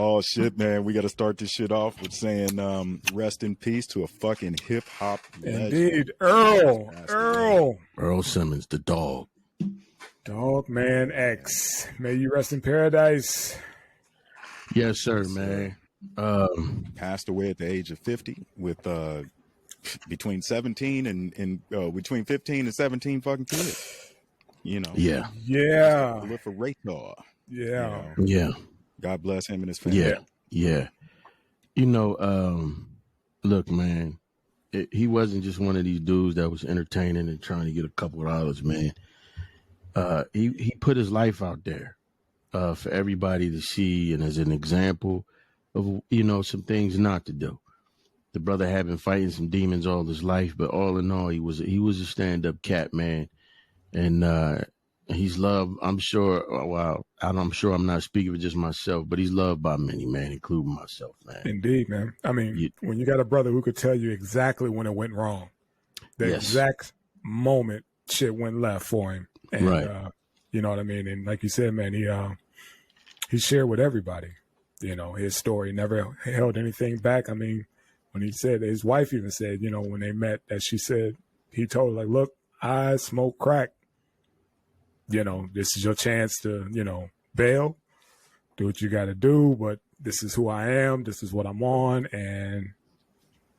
Oh shit, man. We got to start this shit off with saying rest in peace to a fucking hip hop legend. Indeed. Earl Simmons, the dog. Dog Man X. May you rest in paradise. Yes, sir, man. Passed away at the age of 50 with between 17 and between 15 and 17 fucking kids. You know. Yeah. Yeah. Proliferator. Yeah. You know? Yeah. God bless him and his family. Yeah. You know, look, man, he wasn't just one of these dudes that was entertaining and trying to get a couple of dollars, man. He put his life out there for everybody to see and as an example of, you know, some things not to do. The brother had been fighting some demons all his life, but all in all, he was a stand-up cat, man. And he's loved, I'm sure, well, I'm sure I'm not speaking for just myself, but he's loved by many, man, including myself, man. Indeed, man. I mean, when you got a brother who could tell you exactly when it went wrong, the exact moment shit went left for him. And, right. You know what I mean? And like you said, man, he shared with everybody, you know, his story, never held anything back. I mean, when he said, his wife even said, you know, when they met, that she said, he told her, like, look, I smoke crack. You know, this is your chance to, you know, bail, do what you got to do, but this is who I am. This is what I'm on. And,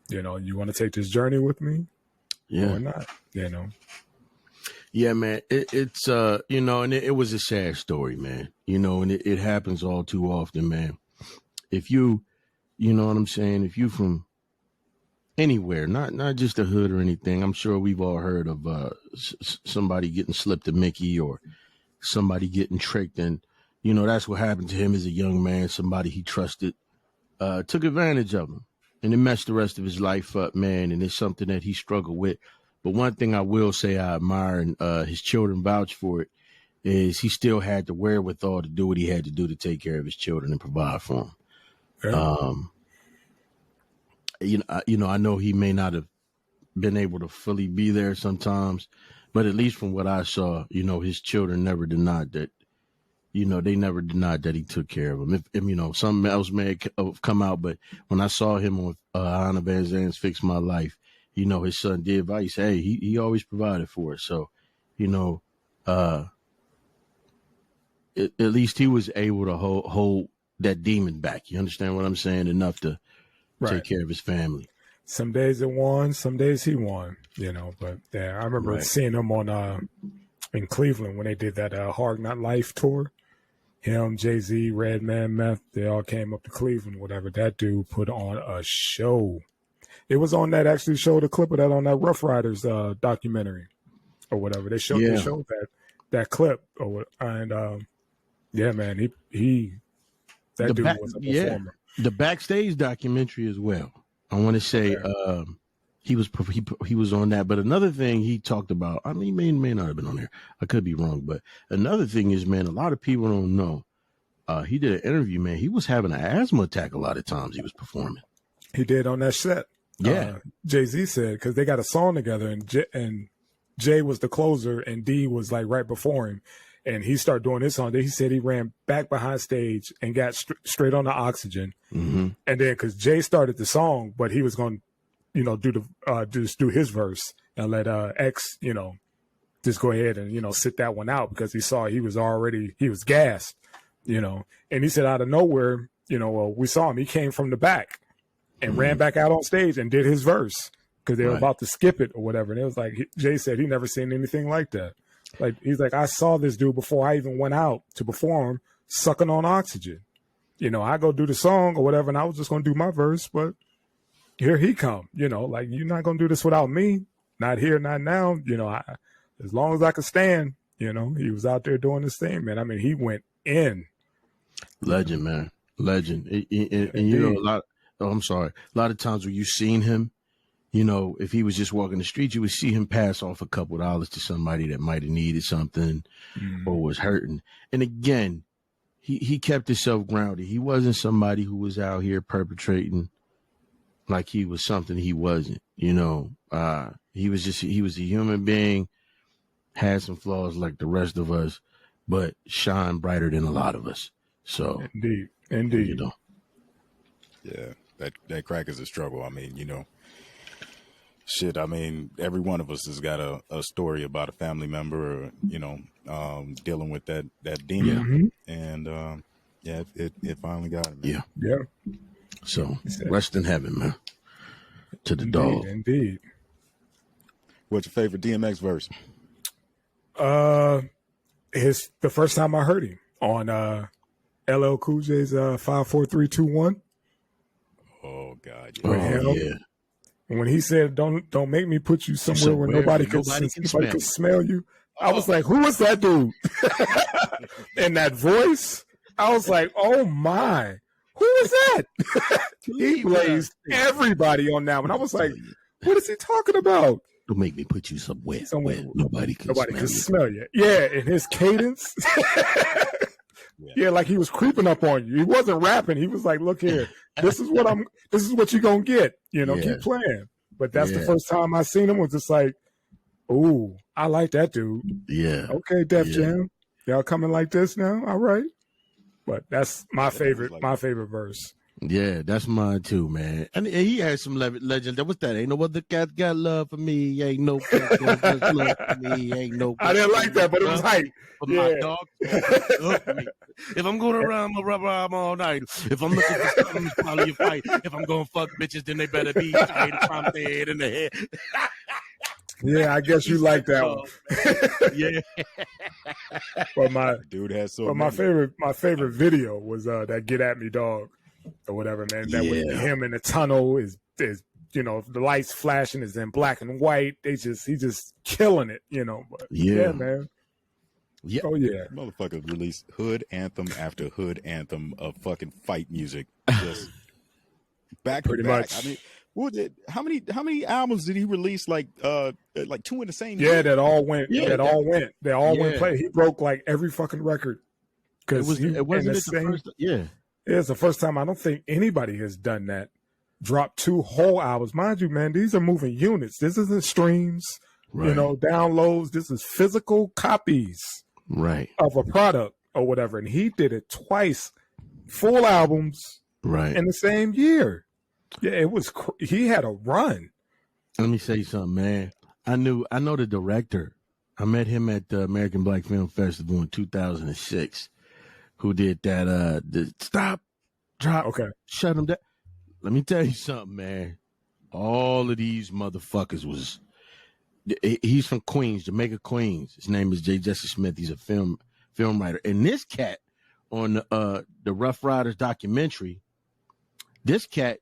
you know, you want to take this journey with me? Yeah. Or not, you know? Yeah, man, it's, you know, and it was a sad story, man, you know, and it happens all too often, man. If you know what I'm saying? If you from anywhere, not just the hood or anything, I'm sure we've all heard of somebody getting slipped a Mickey or somebody getting tricked. And, you know, that's what happened to him as a young man. Somebody he trusted took advantage of him, and it messed the rest of his life up, man. And it's something that he struggled with. But one thing I will say I admire, and his children vouch for it, is he still had the wherewithal to do what he had to do to take care of his children and provide for them. Yeah. You know, I know he may not have been able to fully be there sometimes, but at least from what I saw, you know, his children never denied that. You know, they never denied that he took care of them. If you know, something else may have come out, but when I saw him on Anna Van Zandt's Fix My Life, you know, his son did advise, hey, he always provided for us. So, you know, at least he was able to hold that demon back. You understand what I'm saying? Enough to take care of his family. Some days it won, some days he won, you know. But yeah, I remember seeing him on in Cleveland when they did that Hard Not Life tour. Him, Jay-Z, Redman, Meth, they all came up to Cleveland, whatever. That dude put on a show. It was on that, actually showed a clip of that on that Rough Riders documentary or whatever. They showed that clip. And yeah, man, he that dude was a performer. The backstage documentary as well. I want to say he was on that. But another thing he talked about, I mean, he may not have been on there. I could be wrong. But another thing is, man, a lot of people don't know. He did an interview, man. He was having an asthma attack a lot of times he was performing. He did on that set. Yeah. Jay-Z said, because they got a song together, and Jay was the closer and D was like right before him. And he started doing his song. Then he said he ran back behind stage and got straight on the oxygen. Mm-hmm. And then because Jay started the song, but he was going to, you know, just do his verse and let X, you know, just go ahead and, you know, sit that one out because he saw he was gassed, you know. And he said out of nowhere, you know, we saw him. He came from the back and ran back out on stage and did his verse because they were about to skip it or whatever. And it was like Jay said he never seen anything like that. Like, he's like, I saw this dude before I even went out to perform sucking on oxygen. You know, I go do the song or whatever, and I was just going to do my verse, but here he come, you know, like, you're not going to do this without me. Not here, not now. You know, as long as I could stand, you know, he was out there doing his thing, man. I mean, he went in. Legend, man. Legend. And you know, a lot of times when you've seen him, you know, if he was just walking the street, you would see him pass off a couple of dollars to somebody that might have needed something or was hurting. And again, he kept himself grounded. He wasn't somebody who was out here perpetrating like he was something he wasn't, you know. He was a human being, had some flaws like the rest of us, but shine brighter than a lot of us. So indeed. You know. Yeah, that crack is a struggle. I mean, you know, shit. I mean, every one of us has got a story about a family member, or, you know, dealing with that demon, and yeah, it finally got him. Man. Yeah. So rest in heaven, man. To the dog. Indeed. What's your favorite DMX verse? The first time I heard him on LL Cool J's 54321. Oh God, yeah. When he said, "Don't make me put you somewhere where nobody can smell you," I was like, "Who is that dude?" And that voice, I was like, "Oh my, who is that?" He blazed everybody on that one. I was like, "What is he talking about?" Don't make me put you somewhere where nobody can smell you. Yeah, and his cadence. Yeah, like he was creeping up on you. He wasn't rapping. He was like, "Look here, this is what you're gonna get. You know, keep playing." But that's the first time I seen him. Was just like, "Ooh, I like that dude." Yeah. Okay, Def Jam, y'all coming like this now? All right. But that's my favorite. My favorite verse. Yeah, that's mine too, man. And he had some legend. What's that? Ain't no other cat got love for me. Ain't no cat got love for me. Ain't no. I didn't like that, but it was hype. For my dog. If I'm going around my rubber arm all night, if I'm looking for something, it's probably a fight. If I'm going to fuck bitches, then they better be tight if I'm dead in the head. Yeah, I guess you like that one. Yeah. But my dude has so. But my favorite video was that "Get at Me, Dog" or whatever, man. That was him in the tunnel. Is you know, the lights flashing is in black and white. He's just killing it, you know. But yeah, man. Yeah. Oh yeah. Motherfucker released hood anthem after hood anthem of fucking fight music, just back to back. I mean, what did how many albums did he release? Like two in the same year? Yeah, that all went. Yeah, that all went. They all went play. He broke like every fucking record because it wasn't the first. Yeah, it's the first time. I don't think anybody has done that. Dropped 2 whole albums, mind you, man. These are moving units. This isn't streams, you know, downloads. This is physical copies, of a product or whatever. And he did it twice, full albums, in the same year. Yeah, it was. He had a run. Let me say something, man. I know the director. I met him at the American Black Film Festival in 2006. Who did that? The stop, drop, shut him down. Let me tell you something, man. All of these motherfuckers was. He's from Queens, Jamaica, Queens. His name is J. Jesse Smith. He's a film writer. And this cat on the Rough Riders documentary, this cat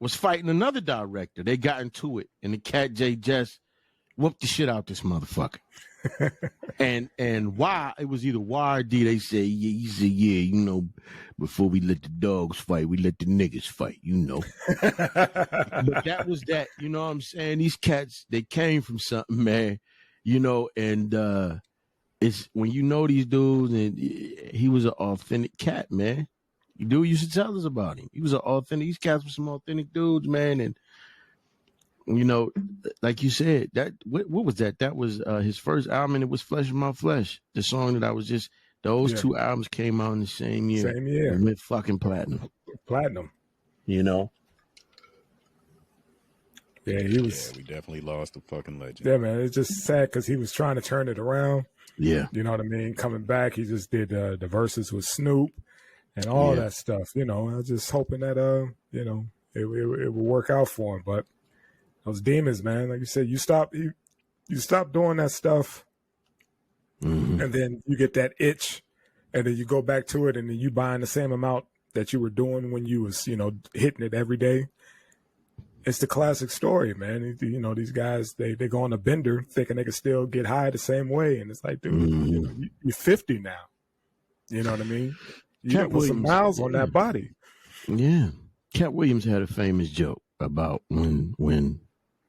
was fighting another director. They got into it, and the cat J. Jess whooped the shit out this motherfucker. and why it was either Y or D. They say, he said, you know, before we let the dogs fight, we let the niggas fight, you know. But that was that, you know what I'm saying? These cats, they came from something, man, you know, and it's when you know these dudes, and he was an authentic cat, man. You dude used to tell us about him. He was an authentic. These cats were some authentic dudes, man, and you know, like you said, that what was that? That was his first album, and it was Flesh of My Flesh. The song that I was just those 2 albums came out in the same year. Same year. And went fucking platinum. You know? Yeah, he was. Yeah, we definitely lost a fucking legend. Yeah, man. It's just sad because he was trying to turn it around. Yeah. You know what I mean? Coming back, he just did the verses with Snoop and all that stuff. You know, I was just hoping that you know, it would work out for him, but. Those demons, man. Like you said, you stop doing that stuff, and then you get that itch, and then you go back to it, and then you buying the same amount that you were doing when you was, you know, hitting it every day. It's the classic story, man. You know, these guys they go on a bender thinking they can still get high the same way, and it's like, dude, you know, you're 50 now. You know what I mean? You got to put some miles on that body. Yeah, Cat Williams had a famous joke about when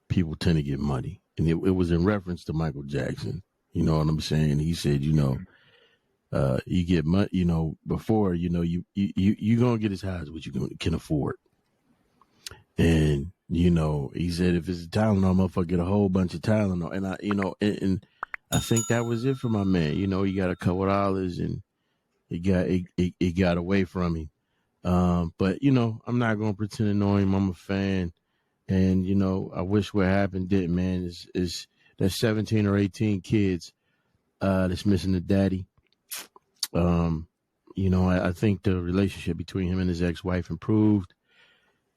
people tend to get money, and it was in reference to Michael Jackson. You know what I'm saying? He said, you know, you get money, you know, before, you know, you gonna get as high as what you can afford. And, you know, he said, if it's a Tylenol, motherfucker, get a whole bunch of Tylenol. And I, you know, and I think that was it for my man. You know, he got a couple dollars, and it got away from him. But you know, I'm not gonna pretend to know him. I'm a fan, and you know, I wish what happened didn't, man. Is there's 17 or 18 kids that's missing the daddy. You know, I think the relationship between him and his ex-wife improved.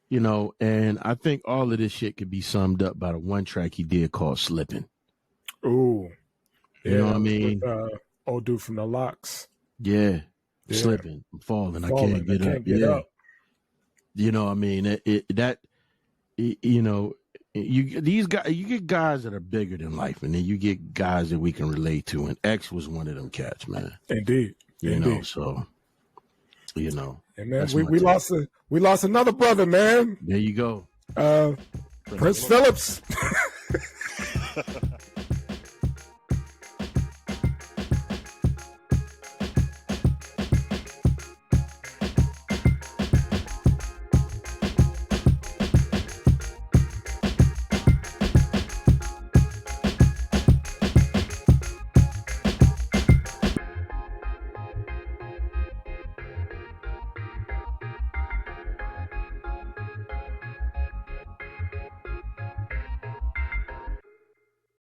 You know, and I think all of this shit could be summed up by the one track he did called "Slipping." Ooh, you know what I mean? With, old dude from the Locks. Yeah. Slipping, I'm falling, I can't get up. You know what I mean? You know, you get guys that are bigger than life, and then you get guys that we can relate to, and X was one of them cats, man. Indeed. You know, so you know. And man, we lost another brother, man. There you go. Prince Phillips.